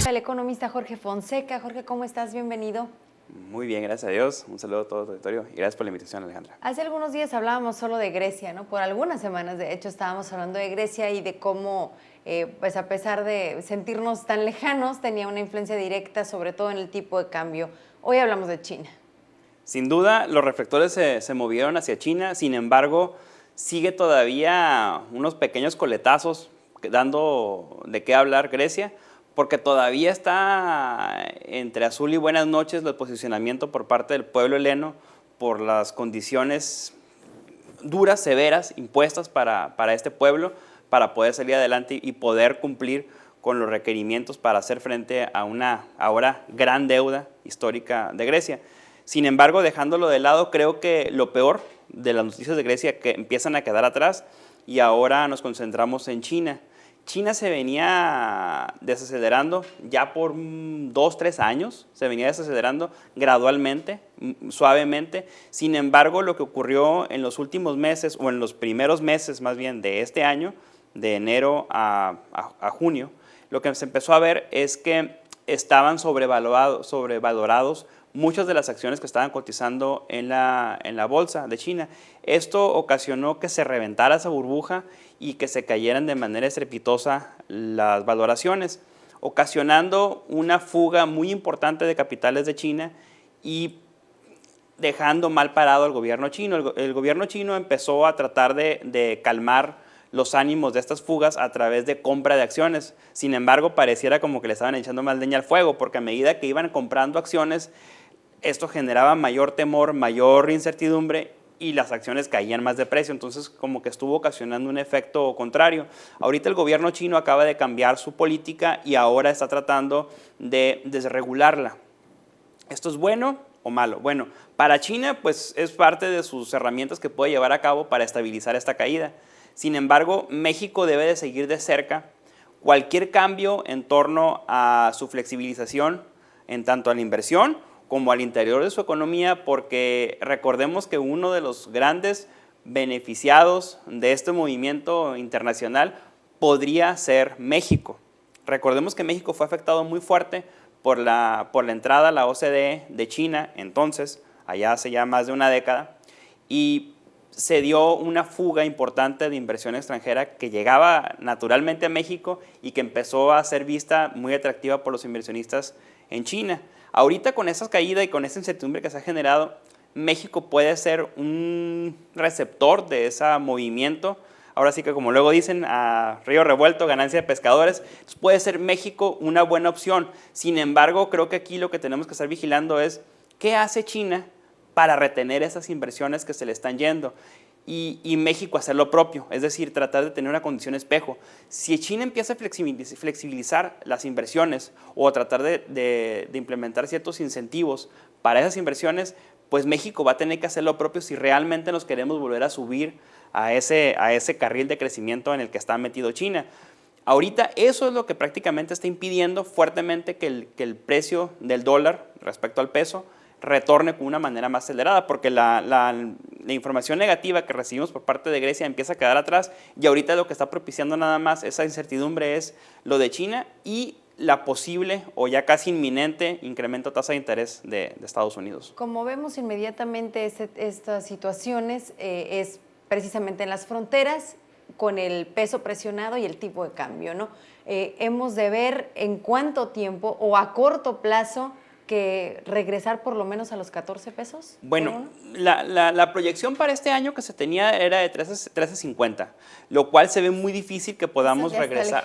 El economista Jorge Fonseca. Jorge, ¿cómo estás? Bienvenido. Muy bien, gracias a Dios. Un saludo a todo el auditorio y gracias por la invitación, Alejandra. Hace algunos días hablábamos solo de Grecia, ¿no? Por algunas semanas, de hecho, estábamos hablando de Grecia y de cómo, pues a pesar de sentirnos tan lejanos, tenía una influencia directa, sobre todo en el tipo de cambio. Hoy hablamos de China. Sin duda, los reflectores se movieron hacia China, sin embargo, sigue todavía unos pequeños coletazos dando de qué hablar Grecia, porque todavía está entre azul y buenas noches el posicionamiento por parte del pueblo heleno por las condiciones duras, severas, impuestas para este pueblo, para poder salir adelante y poder cumplir con los requerimientos para hacer frente a una ahora gran deuda histórica de Grecia. Sin embargo, dejándolo de lado, creo que lo peor de las noticias de Grecia que empiezan a quedar atrás y ahora nos concentramos en China. China se venía desacelerando ya por 2-3 años, se venía desacelerando gradualmente, suavemente. Sin embargo, lo que ocurrió en los últimos meses, o en los primeros meses más bien de este año, de enero a junio, lo que se empezó a ver es que estaban sobrevalorados muchas de las acciones que estaban cotizando en la bolsa de China. Esto ocasionó que se reventara esa burbuja y que se cayeran de manera estrepitosa las valoraciones, ocasionando una fuga muy importante de capitales de China y dejando mal parado al gobierno chino. El gobierno chino empezó a tratar de calmar los ánimos de estas fugas a través de compra de acciones. Sin embargo, pareciera como que le estaban echando más leña al fuego, porque a medida que iban comprando acciones, esto generaba mayor temor, mayor incertidumbre y las acciones caían más de precio, entonces como que estuvo ocasionando un efecto contrario. Ahorita el gobierno chino acaba de cambiar su política y ahora está tratando de desregularla. ¿Esto es bueno o malo? Bueno, para China pues es parte de sus herramientas que puede llevar a cabo para estabilizar esta caída. Sin embargo, México debe de seguir de cerca cualquier cambio en torno a su flexibilización en tanto a la inversión como al interior de su economía, porque recordemos que uno de los grandes beneficiados de este movimiento internacional podría ser México. Recordemos que México fue afectado muy fuerte por la entrada a la OCDE de China, entonces, allá hace ya más de una década, y se dio una fuga importante de inversión extranjera que llegaba naturalmente a México y que empezó a ser vista muy atractiva por los inversionistas en China. Ahorita con esa caída y con esa incertidumbre que se ha generado, México puede ser un receptor de ese movimiento. Ahora sí que, como luego dicen, a río revuelto, ganancia de pescadores. Entonces puede ser México una buena opción. Sin embargo, creo que aquí lo que tenemos que estar vigilando es qué hace China para retener esas inversiones que se le están yendo. Y México hacer lo propio, es decir, tratar de tener una condición espejo. Si China empieza a flexibilizar las inversiones o a tratar de implementar ciertos incentivos para esas inversiones, pues México va a tener que hacer lo propio si realmente nos queremos volver a subir a ese carril de crecimiento en el que está metido China. Ahorita eso es lo que prácticamente está impidiendo fuertemente que el precio del dólar respecto al peso retorne con una manera más acelerada, porque la información negativa que recibimos por parte de Grecia empieza a quedar atrás y ahorita lo que está propiciando nada más esa incertidumbre es lo de China y la posible o ya casi inminente incremento de tasa de interés de Estados Unidos. Como vemos inmediatamente estas situaciones es precisamente en las fronteras con el peso presionado y el tipo de cambio, ¿no? Hemos de ver en cuánto tiempo o a corto plazo que regresar por lo menos a los 14 pesos. Bueno, la proyección para este año que se tenía era de 13.50, lo cual se ve muy difícil que podamos regresar.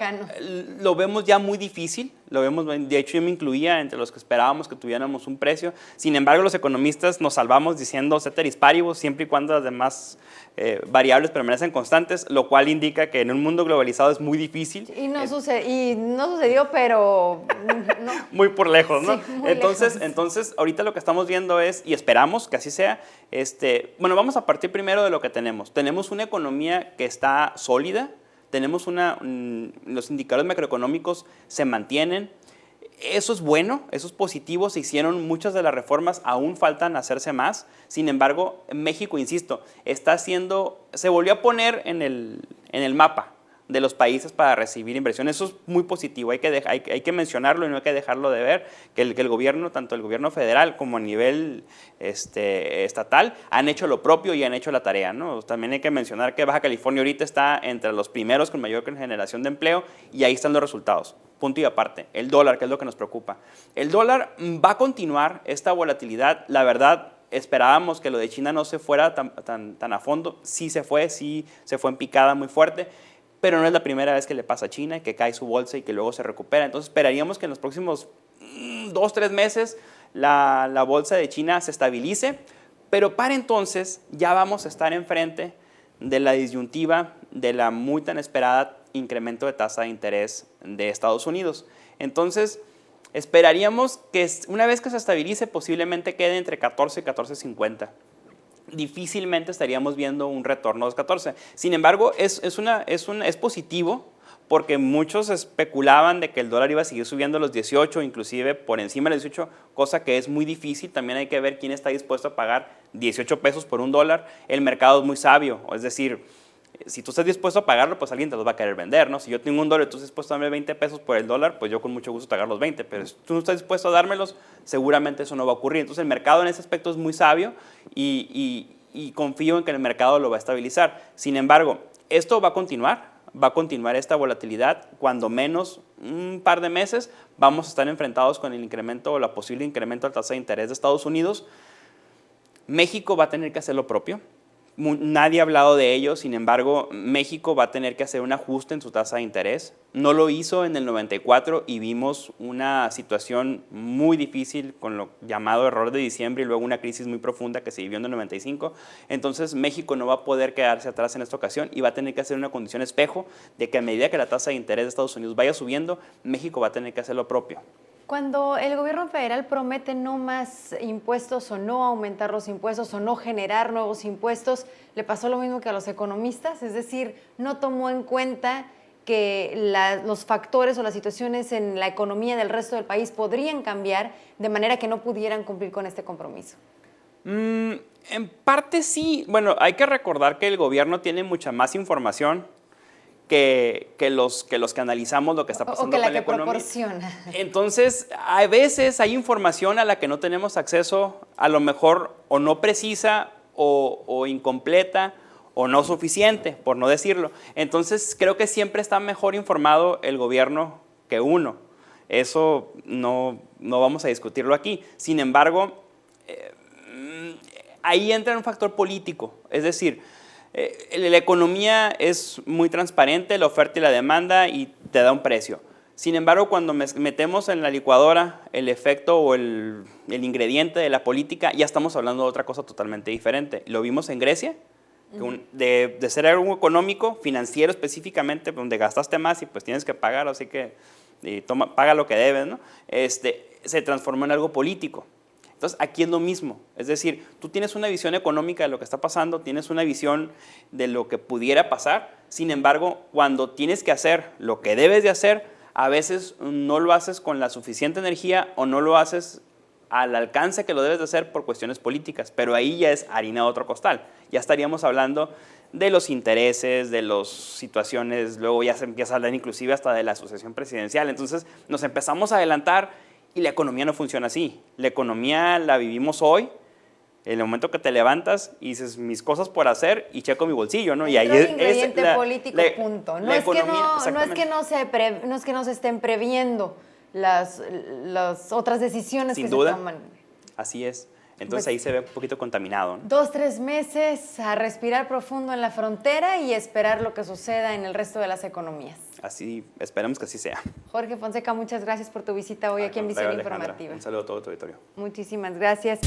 Lo vemos ya muy difícil, de hecho yo me incluía entre los que esperábamos que tuviéramos un precio. Sin embargo, los economistas nos salvamos diciendo ceteris paribus, siempre y cuando las demás variables permanecen constantes, lo cual indica que en un mundo globalizado es muy difícil. Y no sucedió, pero no. Muy por lejos, ¿no? Sí, muy entonces, ahorita lo que estamos viendo es, y esperamos que así sea, bueno, vamos a partir primero de lo que tenemos. Tenemos una economía que está sólida, tenemos los indicadores macroeconómicos se mantienen. Eso es bueno, eso es positivo, se hicieron muchas de las reformas, aún faltan hacerse más. Sin embargo, México, insisto, se volvió a poner en el mapa de los países para recibir inversión. Eso es muy positivo, hay que mencionarlo y no hay que dejarlo de ver, que el gobierno, tanto el gobierno federal como a nivel estatal, han hecho lo propio y han hecho la tarea, ¿no? También hay que mencionar que Baja California ahorita está entre los primeros con mayor generación de empleo y ahí están los resultados. Punto y aparte, el dólar, que es lo que nos preocupa. El dólar va a continuar esta volatilidad, la verdad. Esperábamos que lo de China no se fuera tan a fondo, sí se fue en picada muy fuerte, pero no es la primera vez que le pasa a China, que cae su bolsa y que luego se recupera. Entonces esperaríamos que en los próximos 2-3 meses la bolsa de China se estabilice, pero para entonces ya vamos a estar enfrente de la disyuntiva de la muy tan esperada incremento de tasa de interés de Estados Unidos. Entonces, esperaríamos que una vez que se estabilice posiblemente quede entre 14 y 14.50. Difícilmente estaríamos viendo un retorno a los 14. Sin embargo, es positivo porque muchos especulaban de que el dólar iba a seguir subiendo a los 18, inclusive por encima de los 18, cosa que es muy difícil. También hay que ver quién está dispuesto a pagar 18 pesos por $1. El mercado es muy sabio, es decir, si tú estás dispuesto a pagarlo, pues alguien te los va a querer vender, ¿no? Si yo tengo $1 y tú estás dispuesto a darme 20 pesos por el dólar, pues yo con mucho gusto pagar los 20, pero si tú no estás dispuesto a dármelos, seguramente eso no va a ocurrir. Entonces el mercado en ese aspecto es muy sabio y confío en que el mercado lo va a estabilizar. Sin embargo, esto va a continuar esta volatilidad, cuando menos un par de meses vamos a estar enfrentados con el incremento o la posible incremento de la tasa de interés de Estados Unidos. México va a tener que hacer lo propio. Nadie ha hablado de ello, sin embargo, México va a tener que hacer un ajuste en su tasa de interés. No lo hizo en el 94 y vimos una situación muy difícil con lo llamado error de diciembre y luego una crisis muy profunda que se vivió en el 95. Entonces, México no va a poder quedarse atrás en esta ocasión y va a tener que hacer una condición espejo de que a medida que la tasa de interés de Estados Unidos vaya subiendo, México va a tener que hacer lo propio. Cuando el gobierno federal promete no más impuestos o no aumentar los impuestos o no generar nuevos impuestos, ¿le pasó lo mismo que a los economistas? Es decir, no tomó en cuenta que los factores o las situaciones en la economía del resto del país podrían cambiar de manera que no pudieran cumplir con este compromiso. En parte sí. Bueno, hay que recordar que el gobierno tiene mucha más información que los que analizamos lo que está pasando con la economía. Proporciona. Entonces, a veces hay información a la que no tenemos acceso, a lo mejor o no precisa o incompleta o no suficiente, por no decirlo. Entonces, creo que siempre está mejor informado el gobierno que uno. Eso no vamos a discutirlo aquí. Sin embargo, ahí entra un factor político, es decir, la economía es muy transparente, la oferta y la demanda, y te da un precio. Sin embargo, cuando metemos en la licuadora el efecto o el ingrediente de la política, ya estamos hablando de otra cosa totalmente diferente. Lo vimos en Grecia, de ser algo económico, financiero específicamente, donde gastaste más y pues tienes que pagar, así que paga lo que debes, ¿no? Se transformó en algo político. Entonces, aquí es lo mismo, es decir, tú tienes una visión económica de lo que está pasando, tienes una visión de lo que pudiera pasar. Sin embargo, cuando tienes que hacer lo que debes de hacer, a veces no lo haces con la suficiente energía o no lo haces al alcance que lo debes de hacer por cuestiones políticas, pero ahí ya es harina de otro costal. Ya estaríamos hablando de los intereses, de las situaciones, luego ya se empieza a hablar inclusive hasta de la sucesión presidencial. Entonces, nos empezamos a adelantar. Y la economía no funciona así. La economía la vivimos hoy, en el momento que te levantas y dices mis cosas por hacer y checo mi bolsillo, ¿no? Y ahí es ingrediente político, punto. No es que no se estén previendo las otras decisiones Sin que duda, se toman. Así es. Entonces ahí se ve un poquito contaminado, ¿no? 2-3 meses a respirar profundo en la frontera y esperar lo que suceda en el resto de las economías. Así, esperemos que así sea. Jorge Fonseca, muchas gracias por tu visita hoy aquí en Visión Informativa. Un saludo a todo tu auditorio. Muchísimas gracias.